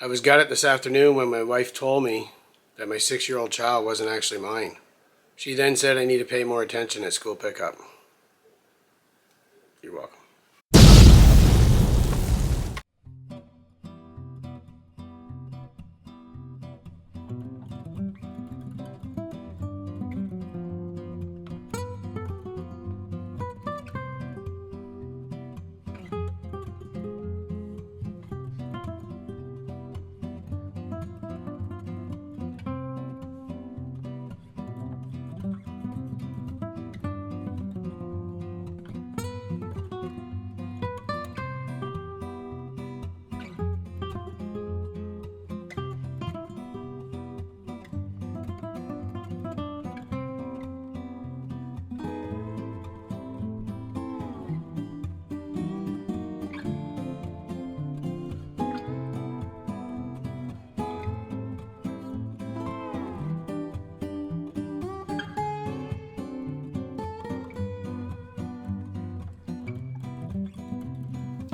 I was gutted this afternoon when my wife told me that my 6-year-old child wasn't actually mine. She then said I need to pay more attention at school pickup. You're welcome.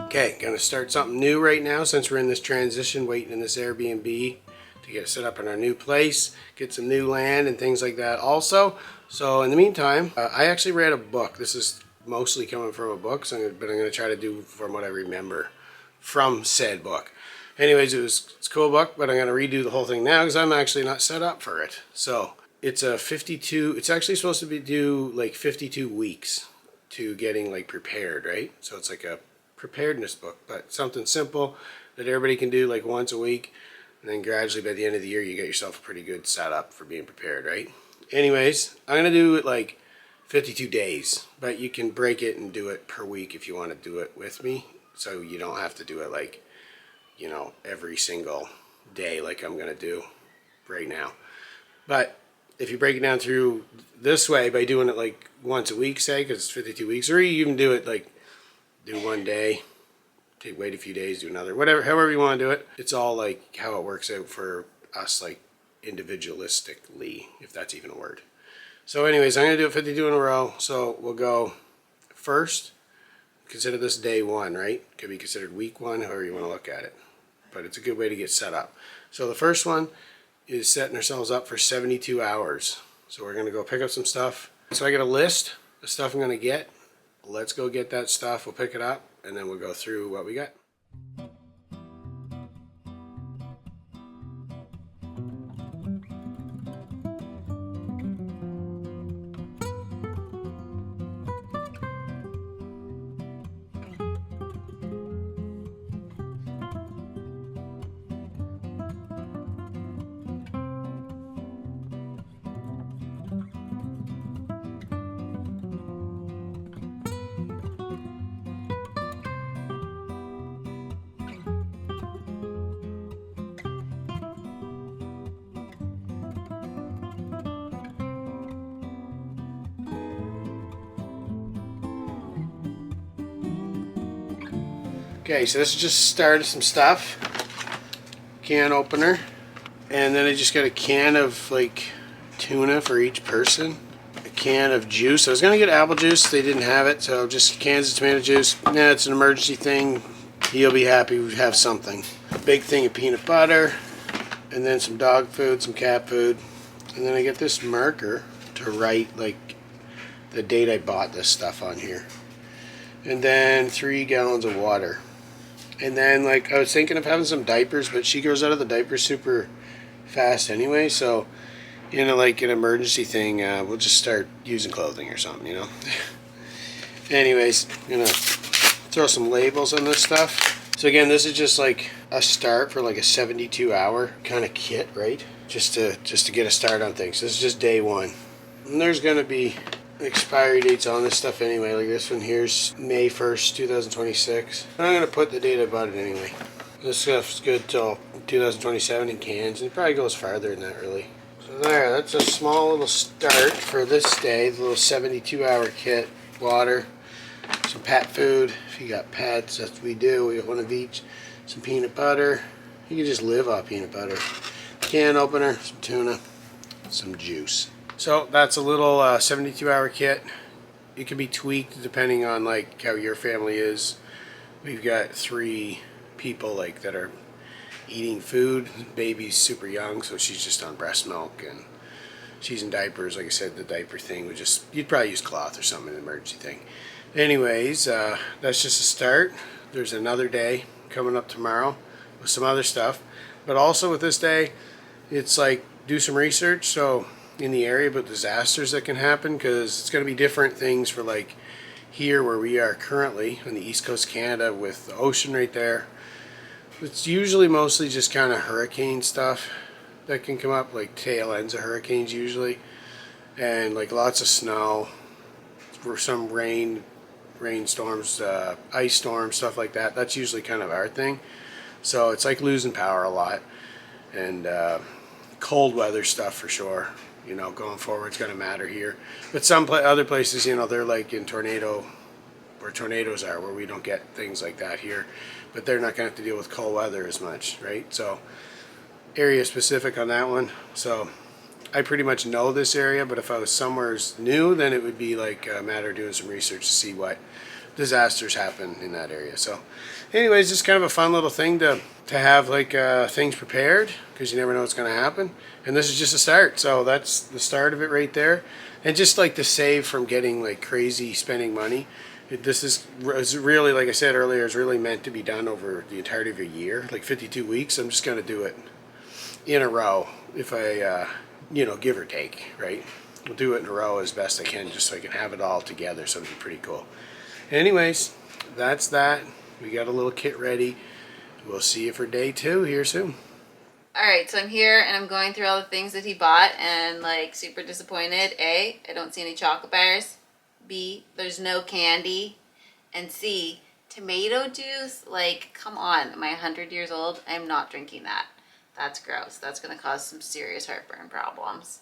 Okay, gonna start something new right now since we're in this transition, waiting in this Airbnb to get set up in our new place, get some new land and things like that also. So in the meantime, I actually read a book. This is mostly coming from a book, but I'm gonna try to do from what I remember from said book. Anyways, it's a cool book, but I'm gonna redo the whole thing now because I'm actually not set up for it. So it's a 52, it's actually supposed to be do like 52 weeks to getting like prepared, right? So it's like a preparedness book, but something simple that everybody can do like once a week, and then gradually by the end of the year you get yourself a pretty good setup for being prepared, right? Anyways, I'm gonna do it like 52 days, but you can break it and do it per week if you want to do it with me, so you don't have to do it like, you know, every single day like I'm gonna do right now. But if you break it down through this way by doing it like once a week, say, because it's 52 weeks, or you can do it like do one day, wait a few days, do another, whatever, however you want to do it. It's all like how it works out for us, like individualistically, if that's even a word. So anyways, I'm going to do it 52 in a row. So we'll go first, consider this day one, right? Could be considered week one, however you want to look at it. But it's a good way to get set up. So the first one is setting ourselves up for 72 hours. So we're going to go pick up some stuff. So I got a list of stuff I'm going to get. Let's go get that stuff, we'll pick it up, and then we'll go through what we got. Okay, so this is just started some stuff. Can opener. And then I just got a can of like tuna for each person. A can of juice. I was gonna get apple juice, they didn't have it, so just cans of tomato juice. Nah, it's an emergency thing. You'll be happy we have something. A big thing of peanut butter, and then some dog food, some cat food. And then I get this marker to write like the date I bought this stuff on here. And then 3 gallons of water. And then, like, I was thinking of having some diapers, but she grows out of the diapers super fast anyway, so, you know, like an emergency thing, we'll just start using clothing or something, you know. Anyways, I'm gonna throw some labels on this stuff. So again, this is just like a start for like a 72-hour kind of kit, right? Just to get a start on things. This is just day one. And there's gonna be expiry dates on this stuff anyway. Like this one here's May 1st, 2026. I'm going to put the date I bought it anyway. This stuff's good till 2027 in cans, and it probably goes farther than that really. So there, that's a small little start for this day. The little 72-hour kit. Water, some pet food. If you got pets, that's what we do. We got one of each. Some peanut butter. You can just live off peanut butter. Can opener, some tuna, some juice. So that's a little 72-hour kit. It can be tweaked depending on like how your family is. We've got 3 people like that are eating food. Baby's super young, so she's just on breast milk, and she's in diapers. Like I said, the diaper thing would just, you'd probably use cloth or something, an emergency thing. Anyways, that's just a start. There's another day coming up tomorrow with some other stuff. But also with this day, it's like do some research so in the area about disasters that can happen, because it's going to be different things for like here where we are currently on the east coast of Canada with the ocean right there. It's usually mostly just kind of hurricane stuff that can come up, like tail ends of hurricanes usually, and like lots of snow, for some rainstorms, ice storms, stuff like that. That's usually kind of our thing. So it's like losing power a lot, and cold weather stuff for sure. You know, going forward, it's going to matter here. But some other places, you know, they're like in tornado, where tornadoes are, where we don't get things like that here. But they're not going to have to deal with cold weather as much, right? So area specific on that one. So I pretty much know this area, but if I was somewhere new, then it would be like a matter of doing some research to see what disasters happen in that area. So anyways, just kind of a fun little thing to have, like things prepared, because you never know what's going to happen. And this is just a start. So that's the start of it right there. And just like to save from getting like crazy spending money. This is really, like I said earlier, is really meant to be done over the entirety of a year, like 52 weeks. I'm just going to do it in a row if I, you know, give or take, right? We'll do it in a row as best I can, just so I can have it all together. So it'll be pretty cool. Anyways, that's that. We got a little kit ready. We'll see you for day 2 here soon. Alright, so I'm here and I'm going through all the things that he bought and like super disappointed. A, I don't see any chocolate bars. B, there's no candy. And C, tomato juice. Like, come on. Am I 100 years old? I'm not drinking that. That's gross. That's going to cause some serious heartburn problems.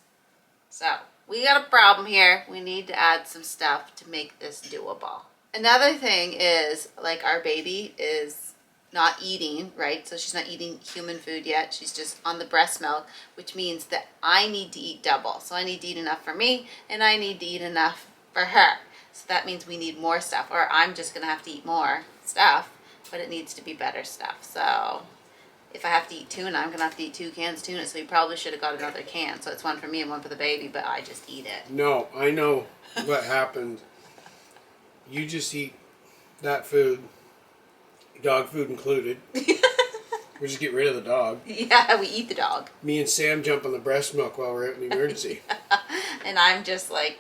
So, we got a problem here. We need to add some stuff to make this doable. Another thing is, like, our baby is not eating, right? So she's not eating human food yet. She's just on the breast milk, which means that I need to eat double. So I need to eat enough for me, and I need to eat enough for her. So that means we need more stuff, or I'm just going to have to eat more stuff, but it needs to be better stuff. So if I have to eat tuna, I'm going to have to eat 2 cans of tuna, so we probably should have got another can. So it's one for me and one for the baby, but I just eat it. No, I know what happened. You just eat that food, dog food included. We just get rid of the dog. Yeah, we eat the dog. Me and Sam jump on the breast milk while we're at an emergency. And I'm just like,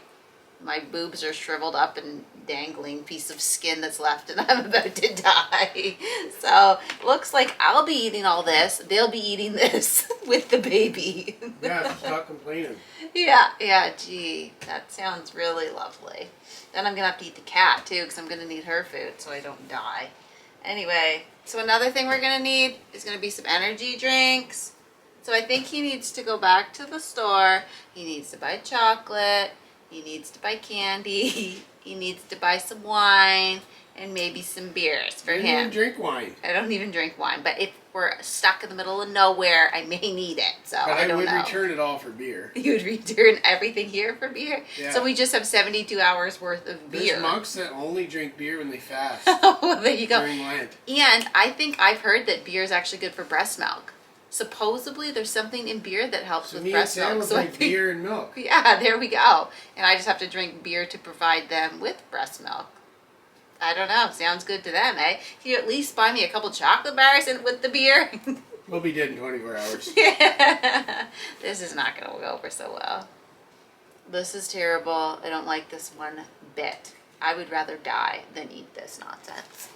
my boobs are shriveled up and dangling piece of skin that's left, and I'm about to die. So looks like I'll be eating all this. They'll be eating this with the baby. Yeah, stop complaining. Yeah, gee, that sounds really lovely. Then I'm gonna have to eat the cat too, because I'm gonna need her food so I don't die. Anyway, so another thing we're gonna need is gonna be some energy drinks. So I think he needs to go back to the store. He needs to buy chocolate. He needs to buy candy. He needs to buy some wine and maybe some beers for him. I don't even drink wine. I don't even drink wine, but if we're stuck in the middle of nowhere, I may need it. So but I don't know. I would return it all for beer. You would return everything here for beer? Yeah. So we just have 72 hours worth of beer. There's monks that only drink beer when they fast. Oh, there you go. During Lent. And I think I've heard that beer is actually good for breast milk. Supposedly, there's something in beer that helps with breast milk. So I think beer and milk. Yeah, there we go. And I just have to drink beer to provide them with breast milk. I don't know. Sounds good to them, eh? Can you at least buy me a couple chocolate bars with the beer? We'll be dead in 24 hours. Yeah. This is not going to go over so well. This is terrible. I don't like this one bit. I would rather die than eat this nonsense.